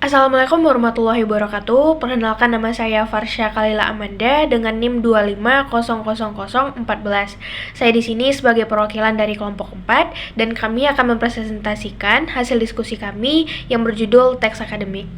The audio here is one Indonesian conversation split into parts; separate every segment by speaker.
Speaker 1: Assalamualaikum warahmatullahi wabarakatuh. Perkenalkan, nama saya Farsha Khalila Amanda dengan NIM 2500014. Saya di sini sebagai perwakilan dari kelompok 4 dan kami akan mempresentasikan hasil diskusi kami yang berjudul teks akademik.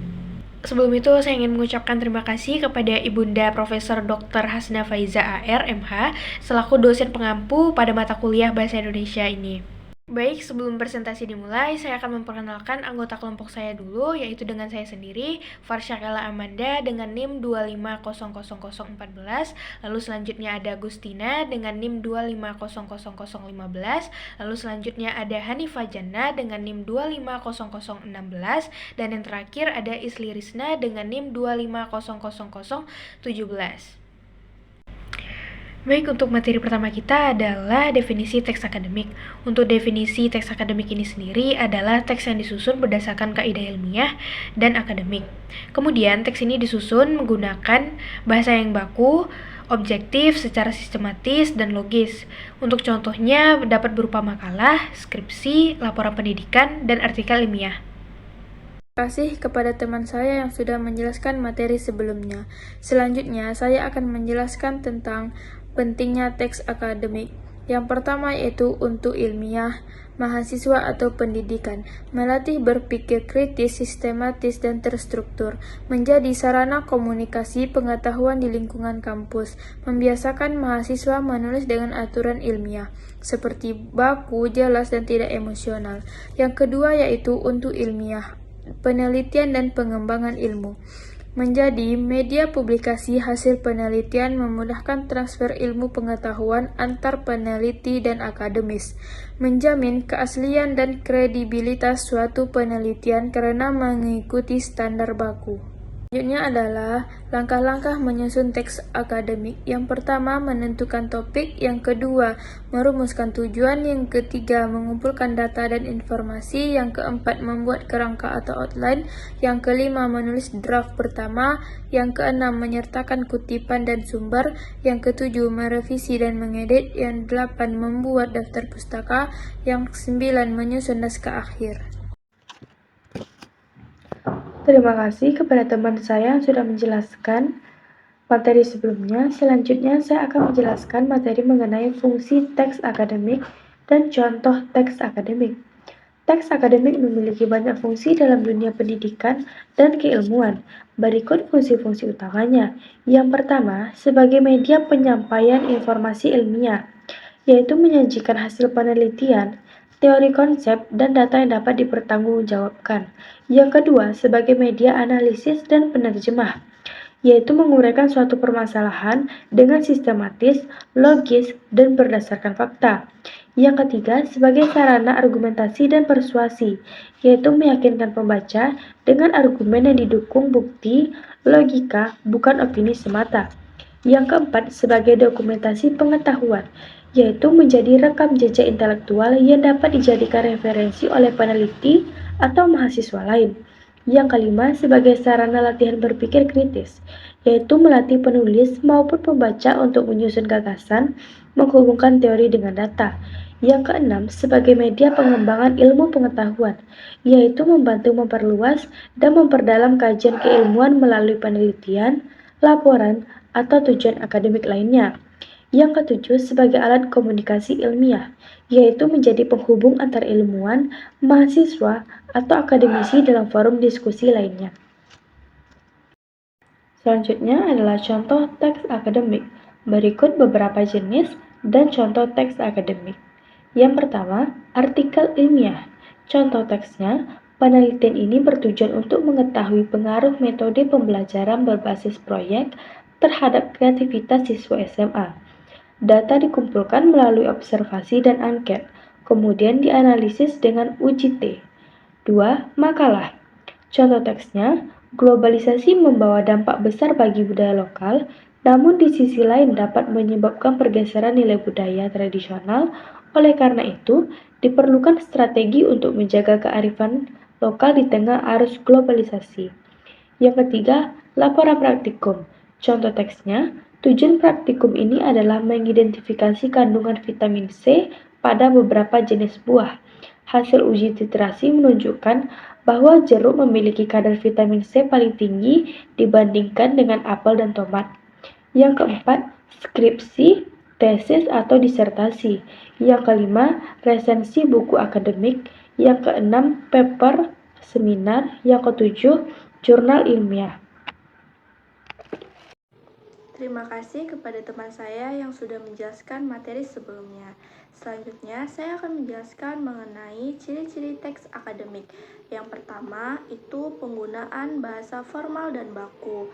Speaker 1: Sebelum itu, saya ingin mengucapkan terima kasih kepada Ibunda Profesor Dr. Hasna Faiza AR MH selaku dosen pengampu pada mata kuliah Bahasa Indonesia ini. Baik, sebelum presentasi dimulai, saya akan memperkenalkan anggota kelompok saya dulu, yaitu dengan saya sendiri, Farsha Khalila Amanda dengan NIM 2500014, lalu selanjutnya ada Agustina dengan NIM 2500015, lalu selanjutnya ada Hanifah Jannah dengan NIM 2500016, dan yang terakhir ada Isli Risna dengan NIM 2500017. Baik, untuk materi pertama kita adalah definisi teks akademik. Untuk definisi teks akademik ini sendiri adalah teks yang disusun berdasarkan kaidah ilmiah dan akademik. Kemudian, teks ini disusun menggunakan bahasa yang baku, objektif, secara sistematis, dan logis. Untuk contohnya dapat berupa makalah, skripsi, laporan pendidikan, dan artikel ilmiah.
Speaker 2: Terima kasih kepada teman saya yang sudah menjelaskan materi sebelumnya. Selanjutnya, saya akan menjelaskan tentang pentingnya teks akademik. Yang pertama yaitu untuk ilmiah, mahasiswa atau pendidikan, melatih berpikir kritis, sistematis, dan terstruktur, menjadi sarana komunikasi pengetahuan di lingkungan kampus, membiasakan mahasiswa menulis dengan aturan ilmiah, seperti baku, jelas, dan tidak emosional. Yang kedua yaitu untuk ilmiah, penelitian dan pengembangan ilmu, menjadi media publikasi hasil penelitian, memudahkan transfer ilmu pengetahuan antar peneliti dan akademis, menjamin keaslian dan kredibilitas suatu penelitian karena mengikuti standar baku. Selanjutnya adalah langkah-langkah menyusun teks akademik. Yang pertama, menentukan topik. Yang kedua, merumuskan tujuan. Yang ketiga, mengumpulkan data dan informasi. Yang keempat, membuat kerangka atau outline. Yang kelima, menulis draft pertama. Yang keenam, menyertakan kutipan dan sumber. Yang ketujuh, merevisi dan mengedit. Yang delapan, membuat daftar pustaka. Yang sembilan, menyusun naskah akhir. Terima kasih kepada teman saya yang sudah menjelaskan materi sebelumnya. Selanjutnya, saya akan menjelaskan materi mengenai fungsi teks akademik dan contoh teks akademik. Teks akademik memiliki banyak fungsi dalam dunia pendidikan dan keilmuan. Berikut fungsi-fungsi utamanya. Yang pertama, sebagai media penyampaian informasi ilmiah, yaitu menyajikan hasil penelitian, teori konsep, dan data yang dapat dipertanggungjawabkan. Yang kedua, sebagai media analisis dan penerjemah, yaitu menguraikan suatu permasalahan dengan sistematis, logis, dan berdasarkan fakta. Yang ketiga, sebagai sarana argumentasi dan persuasi, yaitu meyakinkan pembaca dengan argumen yang didukung bukti, logika, bukan opini semata. Yang keempat, sebagai dokumentasi pengetahuan, yaitu menjadi rekam jejak intelektual yang dapat dijadikan referensi oleh peneliti atau mahasiswa lain. Yang kelima, sebagai sarana latihan berpikir kritis, yaitu melatih penulis maupun pembaca untuk menyusun gagasan, menghubungkan teori dengan data. Yang keenam, sebagai media pengembangan ilmu pengetahuan, yaitu membantu memperluas dan memperdalam kajian keilmuan melalui penelitian, laporan, atau tujuan akademik lainnya. Yang ketujuh, sebagai alat komunikasi ilmiah, yaitu menjadi penghubung antar ilmuwan, mahasiswa, atau akademisi dalam forum diskusi lainnya. Selanjutnya adalah contoh teks akademik. Berikut beberapa jenis dan contoh teks akademik. Yang pertama, artikel ilmiah. Contoh teksnya, penelitian ini bertujuan untuk mengetahui pengaruh metode pembelajaran berbasis proyek terhadap kreativitas siswa SMA. Data dikumpulkan melalui observasi dan angket, kemudian dianalisis dengan uji T. 2. Makalah. Contoh teksnya, globalisasi membawa dampak besar bagi budaya lokal, namun di sisi lain dapat menyebabkan pergeseran nilai budaya tradisional. Oleh karena itu, diperlukan strategi untuk menjaga kearifan lokal di tengah arus globalisasi. Yang ketiga, laporan praktikum. Contoh teksnya, tujuan praktikum ini adalah mengidentifikasi kandungan vitamin C pada beberapa jenis buah. Hasil uji titrasi menunjukkan bahwa jeruk memiliki kadar vitamin C paling tinggi dibandingkan dengan apel dan tomat. Yang keempat, skripsi, tesis atau disertasi. Yang kelima, resensi buku akademik. Yang keenam, paper, seminar. Yang ketujuh, jurnal ilmiah.
Speaker 3: Terima kasih kepada teman saya yang sudah menjelaskan materi sebelumnya. Selanjutnya, saya akan menjelaskan mengenai ciri-ciri teks akademik. Yang pertama, itu penggunaan bahasa formal dan baku.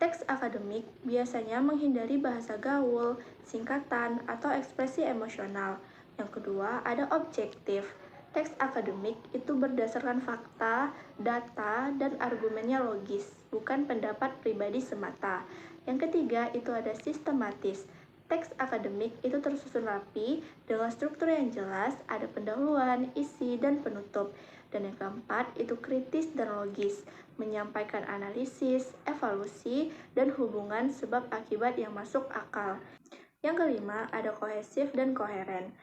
Speaker 3: Teks akademik biasanya menghindari bahasa gaul, singkatan, atau ekspresi emosional. Yang kedua, ada objektif. Teks akademik itu berdasarkan fakta, data, dan argumennya logis, bukan pendapat pribadi semata. Yang ketiga, itu ada sistematis. Teks akademik itu tersusun rapi dengan struktur yang jelas, ada pendahuluan, isi, dan penutup. Dan yang keempat, itu kritis dan logis, menyampaikan analisis, evaluasi, dan hubungan sebab akibat yang masuk akal. Yang kelima, ada kohesif dan koheren.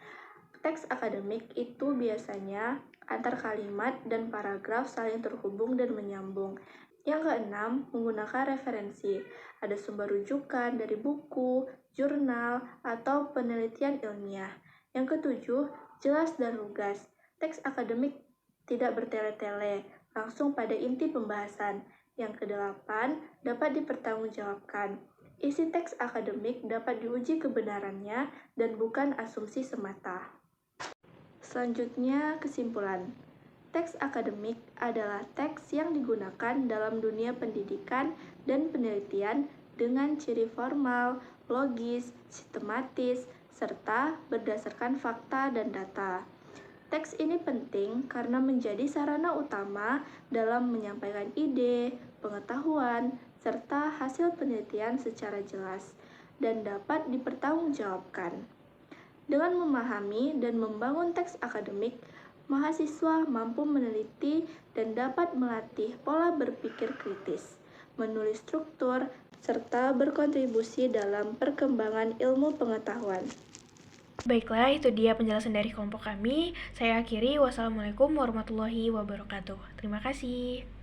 Speaker 3: Teks akademik itu biasanya antar kalimat dan paragraf saling terhubung dan menyambung. Yang keenam, menggunakan referensi. Ada sumber rujukan dari buku, jurnal, atau penelitian ilmiah. Yang ketujuh, jelas dan lugas. Teks akademik tidak bertele-tele, langsung pada inti pembahasan. Yang kedelapan, dapat dipertanggungjawabkan. Isi teks akademik dapat diuji kebenarannya dan bukan asumsi semata. Selanjutnya, kesimpulan. Teks akademik adalah teks yang digunakan dalam dunia pendidikan dan penelitian dengan ciri formal, logis, sistematis, serta berdasarkan fakta dan data. Teks ini penting karena menjadi sarana utama dalam menyampaikan ide, pengetahuan, serta hasil penelitian secara jelas dan dapat dipertanggungjawabkan. Dengan memahami dan membangun teks akademik, mahasiswa mampu meneliti dan dapat melatih pola berpikir kritis, menulis struktur, serta berkontribusi dalam perkembangan ilmu pengetahuan.
Speaker 1: Baiklah, itu dia penjelasan dari kelompok kami. Saya akhiri, wassalamualaikum warahmatullahi wabarakatuh. Terima kasih.